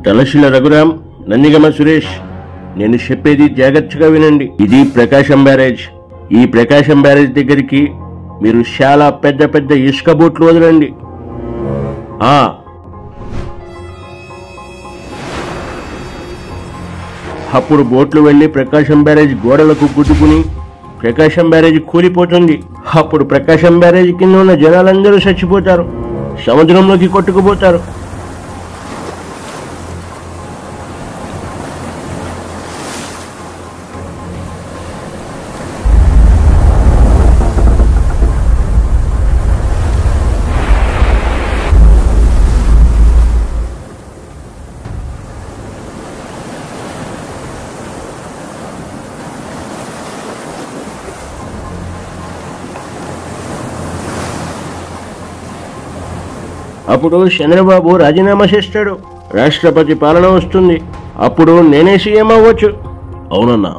తలశిల రఘురాం, నందిగమ సురేష్, నేను చెప్పేది జాగ్రత్తగా వినండి. ఇది ప్రకాశం బ్యారేజ్. ఈ ప్రకాశం బ్యారేజ్ దగ్గరికి మీరు చాలా పెద్ద పెద్ద ఇసుక బోట్లు వదలండి. అప్పుడు బోట్లు వెళ్లి ప్రకాశం బ్యారేజ్ గోడలకు గుద్దుకుని ప్రకాశం బ్యారేజ్ కూలిపోతుంది. అప్పుడు ప్రకాశం బ్యారేజ్ కింద ఉన్న జనాలందరూ చచ్చిపోతారు, సముద్రంలోకి కొట్టుకుపోతారు. అప్పుడు చంద్రబాబు రాజీనామా చేస్తాడు, రాష్ట్రపతి పాలన వస్తుంది. అప్పుడు నేనే సీఎం అవ్వచ్చు. అవునన్నా.